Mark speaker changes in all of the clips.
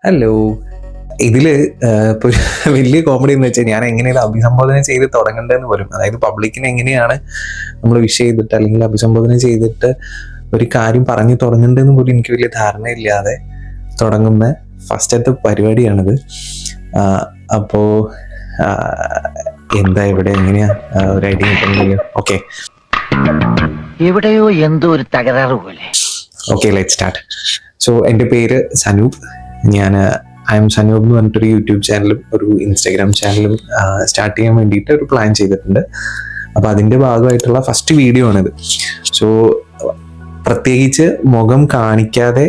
Speaker 1: Hello. ഇതില് ഇപ്പോൾ വലിയ കോമഡി എന്ന് വെച്ചാൽ ഞാൻ എങ്ങനെയാണ് അഭിസംബോധന ചെയ്ത് തുടങ്ങേണ്ടതെന്ന് പോലും, അതായത് പബ്ലിക്കിനെ എങ്ങനെയാണ് നമ്മൾ വിഷ് ചെയ്തിട്ട് അല്ലെങ്കിൽ അഭിസംബോധന ചെയ്തിട്ട് ഒരു കാര്യം പറഞ്ഞു തുടങ്ങേണ്ടതെന്ന് പോലും എനിക്ക് വലിയ ധാരണയില്ലാതെ തുടങ്ങുന്ന ഫസ്റ്റത്തെ പരിപാടിയാണിത്. അപ്പോൾ എന്താ ഇവിടെ എങ്ങനെയാ ഒരു ഐഡിയ കിട്ടുന്നില്ല. ഓക്കെ,
Speaker 2: എവിടെയോ എന്തോ ഒരു തകരാറ് പോലെ.
Speaker 1: Okay, let start. സോ എൻ്റെ പേര് സനൂപ്. ഞാൻ ഐ എം സനൂപ് എന്ന് പറഞ്ഞിട്ടൊരു യൂട്യൂബ് ചാനലും ഒരു ഇൻസ്റ്റാഗ്രാം ചാനലും സ്റ്റാർട്ട് ചെയ്യാൻ വേണ്ടിയിട്ട് ഒരു പ്ലാൻ ചെയ്തിട്ടുണ്ട്. അപ്പോൾ അതിൻ്റെ ഭാഗമായിട്ടുള്ള ഫസ്റ്റ് വീഡിയോ ആണിത്. സോ പ്രത്യേകിച്ച് മുഖം കാണിക്കാതെ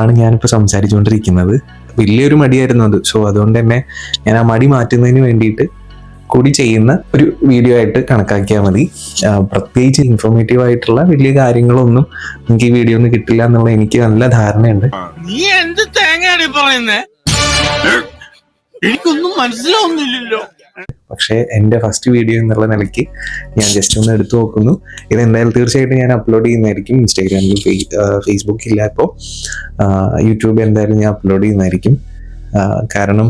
Speaker 1: ആണ് ഞാനിപ്പോൾ സംസാരിച്ചുകൊണ്ടിരിക്കുന്നത്. വലിയൊരു മടിയായിരുന്നു അത്. സോ അതുകൊണ്ട് തന്നെ ഞാൻ ആ മടി മാറ്റുന്നതിന് വേണ്ടിയിട്ട് കൂടി ചെയ്യുന്ന ഒരു വീഡിയോ ആയിട്ട് കണക്കാക്കിയാൽ മതി. പ്രത്യേകിച്ച് ഇൻഫോർമേറ്റീവ് ആയിട്ടുള്ള വലിയ കാര്യങ്ങളൊന്നും എനിക്ക് ഈ വീഡിയോ ഒന്നും കിട്ടില്ല എന്നുള്ള എനിക്ക് നല്ല ധാരണയുണ്ട്.
Speaker 3: നീ എന്ത് തേങ്ങയാണ് പറയുന്നേ? എനിക്കൊന്നും മനസ്സിലാവുന്നില്ലല്ലോ.
Speaker 1: പക്ഷേ എൻ്റെ ഫസ്റ്റ് വീഡിയോ എന്നുള്ള നിലയ്ക്ക് ഞാൻ ജസ്റ്റ് ഒന്ന് എടുത്തു നോക്കുന്നു. ഇതെന്തായാലും തീർച്ചയായിട്ടും ഞാൻ അപ്ലോഡ് ചെയ്യുന്നതായിരിക്കും. ഇൻസ്റ്റാഗ്രാമിൽ, ഫേസ്ബുക്കില്ല, ഇപ്പോൾ യൂട്യൂബ് എന്തായാലും ഞാൻ അപ്ലോഡ് ചെയ്യുന്നതായിരിക്കും. കാരണം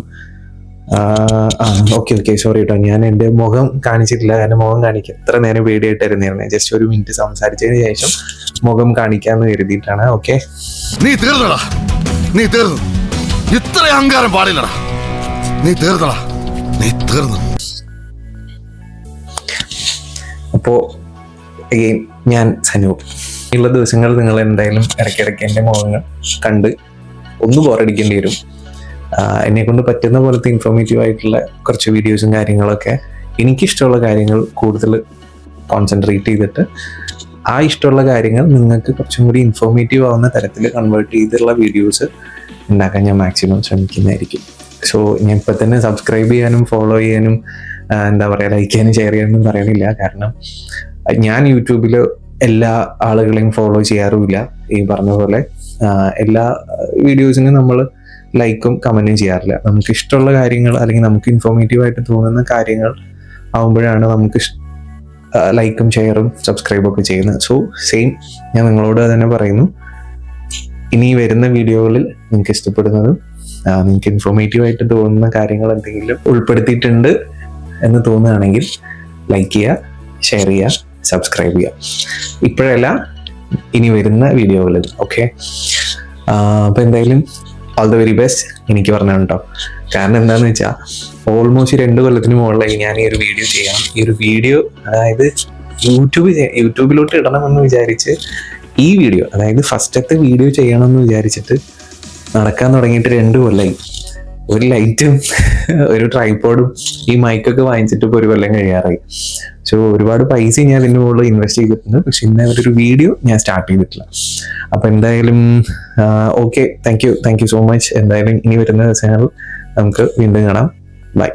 Speaker 1: ഓക്കെ സോറി കേട്ടോ, ഞാൻ എൻ്റെ മുഖം കാണിച്ചിട്ടില്ല. കാരണം മുഖം കാണിക്കുക എത്ര നേരം പേടിയായിട്ടായിരുന്നു. ജസ്റ്റ് ഒരു മിനിറ്റ് സംസാരിച്ചതിന് ശേഷം മുഖം കാണിക്കാന്ന് കരുതിയിട്ടാണ്. ഓക്കെ,
Speaker 4: നീ തീർന്നടാ, നീ തീർന്നു. ഇത്ര അഹങ്കാരം പാടില്ലടാ. നീ തീർന്നടാ, നീ തീർന്നു.
Speaker 1: അപ്പോൾ അഗെയിൻ ഞാൻ സനൂപ്. ഉള്ള ദിവസങ്ങൾ നിങ്ങൾ എന്തായാലും ഇടയ്ക്കിടയ്ക്ക് എൻ്റെ മുഖങ്ങൾ കണ്ട് ഒന്ന് ബോറടിക്കേണ്ടി വരും. എന്നെ കൊണ്ട് പറ്റുന്ന പോലത്തെ ഇൻഫോർമേറ്റീവ് ആയിട്ടുള്ള കുറച്ച് വീഡിയോസും കാര്യങ്ങളൊക്കെ, എനിക്കിഷ്ടമുള്ള കാര്യങ്ങൾ കൂടുതൽ കോൺസെൻട്രേറ്റ് ചെയ്തിട്ട് ആ ഇഷ്ടമുള്ള കാര്യങ്ങൾ നിങ്ങൾക്ക് കുറച്ചും കൂടി ഇൻഫോർമേറ്റീവ് ആവുന്ന തരത്തിൽ കൺവേർട്ട് ചെയ്തിട്ടുള്ള വീഡിയോസ് ഉണ്ടാക്കാൻ ഞാൻ മാക്സിമം ശ്രമിക്കുന്നതായിരിക്കും. സോ ഞാൻ ഇപ്പം തന്നെ സബ്സ്ക്രൈബ് ചെയ്യാനും ഫോളോ ചെയ്യാനും എന്താ പറയുക, ലൈക്ക് ചെയ്യാനും ഷെയർ ചെയ്യാനും പറയണില്ല. കാരണം ഞാൻ യൂട്യൂബിൽ എല്ലാ ആളുകളെയും ഫോളോ ചെയ്യാറുമില്ല. ഈ പറഞ്ഞ പോലെ എല്ലാ വീഡിയോസിനും നമ്മൾ ലൈക്കും കമൻറ്റും ചെയ്യാറില്ല. നമുക്ക് ഇഷ്ടമുള്ള കാര്യങ്ങൾ അല്ലെങ്കിൽ നമുക്ക് ഇൻഫോർമേറ്റീവ് ആയിട്ട് തോന്നുന്ന കാര്യങ്ങൾ ആവുമ്പോഴാണ് നമുക്ക് ലൈക്കും ഷെയറും സബ്സ്ക്രൈബും ഒക്കെ ചെയ്യുന്നത്. സോ സെയിം ഞാൻ നിങ്ങളോട് തന്നെ പറയുന്നു, ഇനി വരുന്ന വീഡിയോകളിൽ നിങ്ങൾക്ക് ഇഷ്ടപ്പെടുന്നതും നിങ്ങൾക്ക് ഇൻഫോർമേറ്റീവ് ആയിട്ട് തോന്നുന്ന കാര്യങ്ങൾ എന്തെങ്കിലും ഉൾപ്പെടുത്തിയിട്ടുണ്ട് എന്ന് തോന്നുകയാണെങ്കിൽ ലൈക്ക് ചെയ്യുക, ഷെയർ ചെയ്യുക, സബ്സ്ക്രൈബ് ചെയ്യുക. ഇപ്പോഴല്ല, ഇനി വരുന്ന വീഡിയോകളിൽ. ഓക്കെ, അപ്പോൾ എന്തായാലും ഓൾ ദ വെരി ബെസ്റ്റ്. എനിക്ക് പറഞ്ഞാൽ കേട്ടോ. കാരണം എന്താണെന്ന് വെച്ചാൽ ഓൾമോസ്റ്റ് 2 കൊല്ലത്തിന് മുകളിലായി ഞാൻ ഈ ഒരു വീഡിയോ ചെയ്യണം. ഈ ഒരു വീഡിയോ അതായത് യൂട്യൂബിലോട്ട് ഇടണമെന്ന് വിചാരിച്ച് ഈ വീഡിയോ, അതായത് ഫസ്റ്റത്തെ വീഡിയോ ചെയ്യണമെന്ന് വിചാരിച്ചിട്ട് നടക്കാൻ തുടങ്ങിയിട്ട് 2 കൊല്ലമായി. ഒരു ലൈറ്റും ഒരു ട്രൈപോഡും ഈ മൈക്കൊക്കെ വാങ്ങിച്ചിട്ട് ഇപ്പോൾ 1 കൊല്ലം കഴിയാറായി. സോ ഒരുപാട് പൈസ ഞാൻ ഇതിൻ്റെ മുകളിൽ ഇൻവെസ്റ്റ് ചെയ്തിട്ടുണ്ട്. പക്ഷെ ഇന്നേ ഒരു വീഡിയോ ഞാൻ സ്റ്റാർട്ട് ചെയ്തിട്ടില്ല. അപ്പോൾ എന്തായാലും okay, thank you so much. എന്തായാലും ഇനി വരുന്ന ദിവസങ്ങളിൽ നമുക്ക് വീണ്ടും കാണാം. ബൈ.